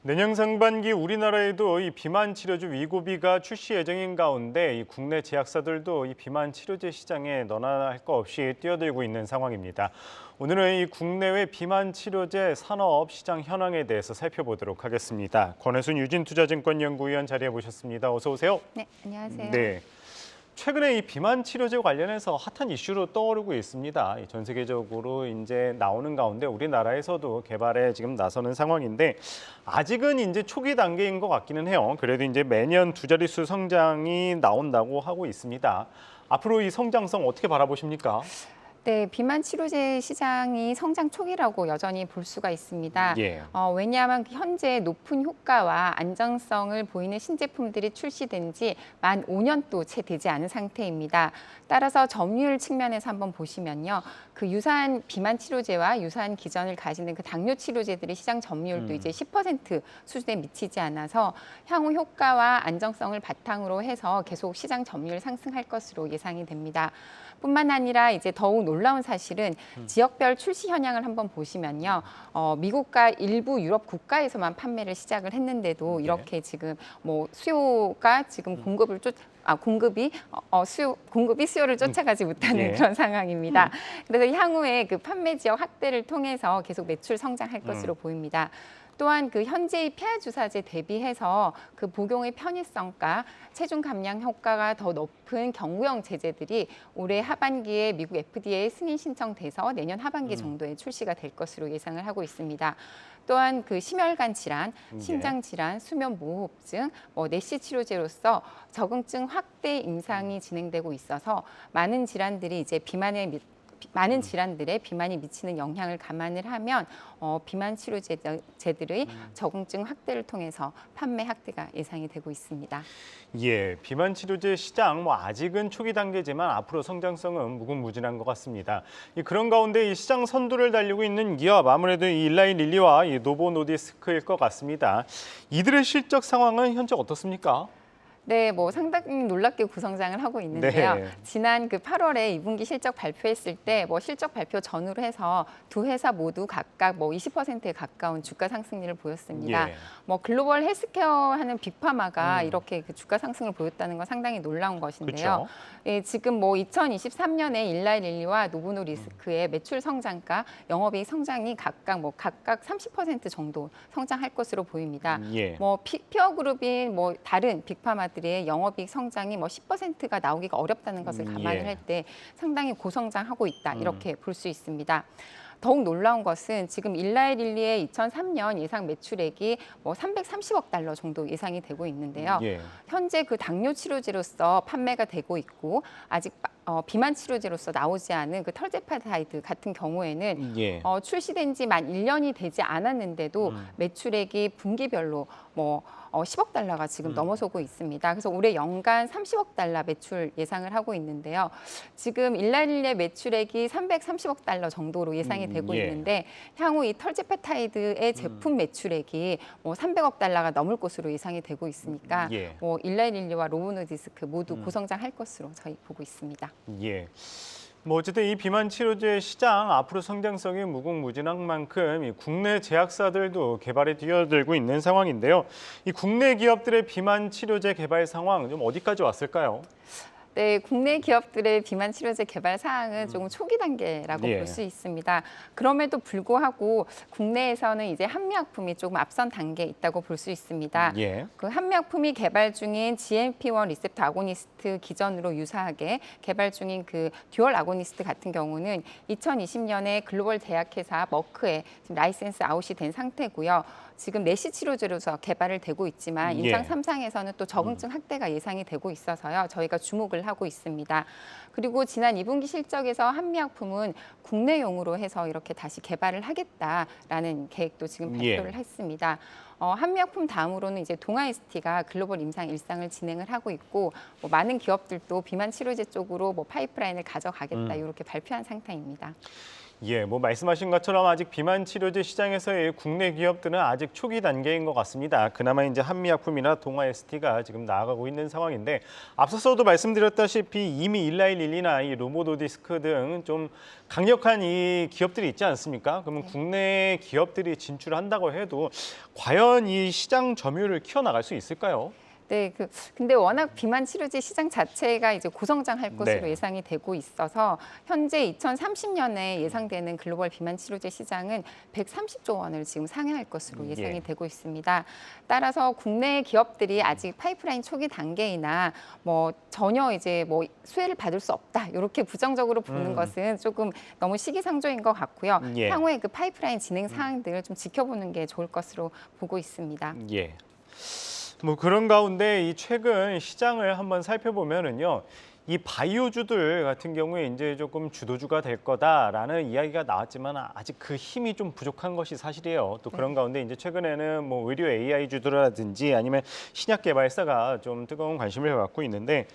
내년 상반기 우리나라에도 이 비만 치료제 위고비가 출시 예정인 가운데 이 국내 제약사들도 이 비만 치료제 시장에 너나 할 거 없이 뛰어들고 있는 상황입니다. 오늘은 이 국내외 비만 치료제 산업 시장 현황에 대해서 살펴보도록 하겠습니다. 권혜순 유진투자증권 연구위원 자리해 모셨습니다. 어서 오세요. 네, 안녕하세요. 네. 최근에 이 비만 치료제 관련해서 핫한 이슈로 떠오르고 있습니다. 전 세계적으로 이제 나오는 가운데 우리나라에서도 개발에 지금 나서는 상황인데 아직은 이제 초기 단계인 것 같기는 해요. 그래도 이제 매년 두 자릿수 성장이 나온다고 하고 있습니다. 앞으로 이 성장성 어떻게 바라보십니까? 네, 비만 치료제 시장이 성장 초기라고 여전히 볼 수가 있습니다. 예. 왜냐하면 현재 높은 효과와 안정성을 보이는 신제품들이 출시된 지 만 5년도 채 되지 않은 상태입니다. 따라서 점유율 측면에서 한번 보시면요. 그 유사한 비만 치료제와 유사한 기전을 가지는 그 당뇨 치료제들의 시장 점유율도 이제 10% 수준에 미치지 않아서 향후 효과와 안정성을 바탕으로 해서 계속 시장 점유율 상승할 것으로 예상이 됩니다. 뿐만 아니라 이제 더욱 놀라운 사실은 지역별 출시 현황을 한번 보시면요. 미국과 일부 유럽 국가에서만 판매를 시작을 했는데도 이렇게 지금 뭐 수요가 지금 공급이 수요를 쫓아가지 못하는 예. 그런 상황입니다. 그래서 향후에 그 판매 지역 확대를 통해서 계속 매출 성장할 것으로 보입니다. 또한 그 현재의 폐하 주사제 대비해서 그 복용의 편의성과 체중 감량 효과가 더 높은 경구형 제제들이 올해 하반기에 미국 FDA 승인 신청돼서 내년 하반기 정도에 출시가 될 것으로 예상을 하고 있습니다. 또한 그 심혈관 질환, 심장 질환, 수면 무호흡증, 내시 치료제로서 적응증 확대 임상이 진행되고 있어서 많은 질환들이 이제 많은 질환들에 비만이 미치는 영향을 감안을 하면 비만 치료제들의 적응증 확대를 통해서 판매 확대가 예상이 되고 있습니다. 예, 비만 치료제 시장 아직은 초기 단계지만 앞으로 성장성은 무궁무진한 것 같습니다. 그런 가운데 이 시장 선두를 달리고 있는 기업 아무래도 이 일라이 릴리와 이 노보 노디스크일 것 같습니다. 이들의 실적 상황은 현재 어떻습니까? 네, 상당히 놀랍게 구성장을 하고 있는데요. 네. 지난 그 8월에 2분기 실적 발표했을 때 실적 발표 전후로 해서 두 회사 모두 각각 20%에 가까운 주가 상승률을 보였습니다. 예. 글로벌 헬스케어 하는 빅파마가 이렇게 그 주가 상승을 보였다는 건 상당히 놀라운 것인데요. 그쵸? 예, 지금 2023년에 일라이 릴리와 노보노리스크의 매출 성장과 영업이익 성장이 각각 30% 정도 성장할 것으로 보입니다. 예. 피어 그룹인 다른 빅파마들의 영업이익 성장이 10%가 나오기가 어렵다는 것을 감안을 예. 할 때 상당히 고성장하고 있다 이렇게 볼 수 있습니다. 더욱 놀라운 것은 지금 일라이 릴리의 2003년 예상 매출액이 330억 달러 정도 예상이 되고 있는데요. 예. 현재 그 당뇨 치료제로서 판매가 되고 있고 아직 비만 치료제로서 나오지 않은 그 털제파사이드 같은 경우에는 예. 출시된 지 만 1년이 되지 않았는데도 매출액이 분기별로 10억 달러가 지금 넘어서고 있습니다. 그래서 올해 연간 30억 달러 매출 예상을 하고 있는데요. 지금 일라릴리의 매출액이 330억 달러 정도로 예상이 되고 예. 있는데 향후 이 털제페타이드의 제품 매출액이 300억 달러가 넘을 것으로 예상이 되고 있으니까 예. 일라릴리와 로보노디스크 모두 고성장할 것으로 저희 보고 있습니다. 예. 어쨌든 이 비만 치료제 시장 앞으로 성장성이 무궁무진한 만큼 이 국내 제약사들도 개발에 뛰어들고 있는 상황인데요. 이 국내 기업들의 비만 치료제 개발 상황 좀 어디까지 왔을까요? 네, 국내 기업들의 비만 치료제 개발 사항은 조금 초기 단계라고 예. 볼 수 있습니다. 그럼에도 불구하고 국내에서는 이제 한미약품이 조금 앞선 단계에 있다고 볼 수 있습니다. 예. 그 한미약품이 개발 중인 GLP-1 리셉터 아고니스트 기전으로 유사하게 개발 중인 그 듀얼 아고니스트 같은 경우는 2020년에 글로벌 제약회사 머크에 지금 라이센스 아웃이 된 상태고요. 지금 내시 치료제로서 개발을 되고 있지만 임상 예. 3상에서는 또 적응증 확대가 예상이 되고 있어서요. 저희가 주목을 하고 있습니다. 그리고 지난 2분기 실적에서 한미약품은 국내용으로 해서 이렇게 다시 개발을 하겠다라는 계획도 지금 발표를 했습니다. 한미약품 다음으로는 이제 동아에스티가 글로벌 임상 1상을 진행을 하고 있고 많은 기업들도 비만 치료제 쪽으로 파이프라인을 가져가겠다 이렇게 발표한 상태입니다. 예, 뭐 말씀하신 것처럼 아직 비만 치료제 시장에서의 국내 기업들은 아직 초기 단계인 것 같습니다. 그나마 이제 한미약품이나 동아ST가 지금 나아가고 있는 상황인데 앞서서도 말씀드렸다시피 이미 일라일릴리나 이 노보노디스크 등 좀 강력한 이 기업들이 있지 않습니까? 그러면 국내 기업들이 진출한다고 해도 과연 이 시장 점유율을 키워나갈 수 있을까요? 네, 근데 워낙 비만 치료제 시장 자체가 이제 고성장할 것으로 네. 예상이 되고 있어서 현재 2030년에 예상되는 글로벌 비만 치료제 시장은 130조 원을 지금 상회할 것으로 예상이 예. 되고 있습니다. 따라서 국내 기업들이 아직 파이프라인 초기 단계이나 뭐 전혀 이제 뭐 수혜를 받을 수 없다 이렇게 부정적으로 보는 것은 조금 너무 시기상조인 것 같고요. 예. 향후에 그 파이프라인 진행 사항들을 좀 지켜보는 게 좋을 것으로 보고 있습니다. 예. 뭐 그런 가운데 이 최근 시장을 한번 살펴보면은요. 이 바이오주들 같은 경우에 이제 조금 주도주가 될 거다라는 이야기가 나왔지만 아직 그 힘이 좀 부족한 것이 사실이에요. 또 그런 가운데 이제 최근에는 뭐 의료 AI주들이라든지 아니면 신약 개발사가 좀 뜨거운 관심을 갖고 있는데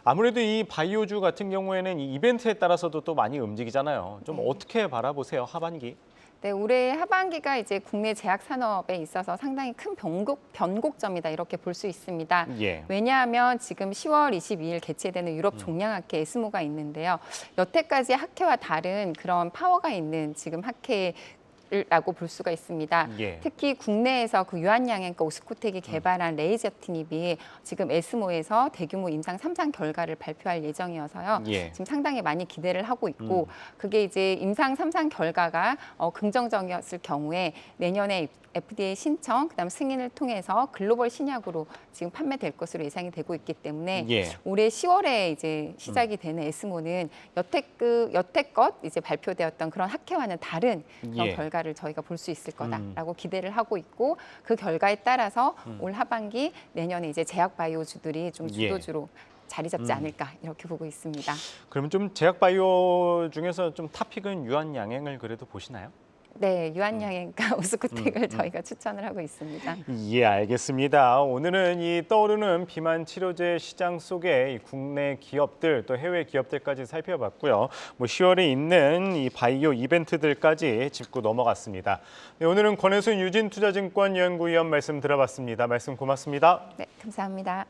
아무래도 이 바이오주 같은 경우에는 이 이벤트에 따라서도 또 많이 움직이잖아요. 좀 어떻게 바라보세요, 하반기? 네, 올해 하반기가 이제 국내 제약 산업에 있어서 상당히 큰 변곡점이다 이렇게 볼 수 있습니다. 예. 왜냐하면 지금 10월 22일 개최되는 유럽 종양학회 에스모가 있는데요. 여태까지 학회와 다른 그런 파워가 있는 지금 학회 라고 볼 수가 있습니다. 예. 특히 국내에서 그 유한양행과 오스코텍이 개발한 레이저티닙이 지금 에스모에서 대규모 임상 3상 결과를 발표할 예정이어서요. 예. 지금 상당히 많이 기대를 하고 있고 그게 이제 임상 3상 결과가 긍정적이었을 경우에 내년에 FDA 신청, 그다음 승인을 통해서 글로벌 신약으로 지금 판매될 것으로 예상이 되고 있기 때문에 예. 올해 10월에 이제 시작이 되는 에스모는 여태껏 이제 발표되었던 그런 학회와는 다른 그런 예. 결과를 저희가 볼 수 있을 거다라고 기대를 하고 있고 그 결과에 따라서 올 하반기 내년에 이제 제약 바이오주들이 좀 주도주로 자리 잡지 않을까 이렇게 보고 있습니다. 그러면 좀 제약 바이오 중에서 좀 탑픽은 유한양행을 그래도 보시나요? 네, 유한양행과 오스코텍을 저희가 추천을 하고 있습니다. 예, 알겠습니다. 오늘은 이 떠오르는 비만 치료제 시장 속의 이 국내 기업들 또 해외 기업들까지 살펴봤고요. 뭐 10월에 있는 이 바이오 이벤트들까지 짚고 넘어갔습니다. 네, 오늘은 권혜순 유진투자증권 연구위원 말씀 들어봤습니다. 말씀 고맙습니다. 네, 감사합니다.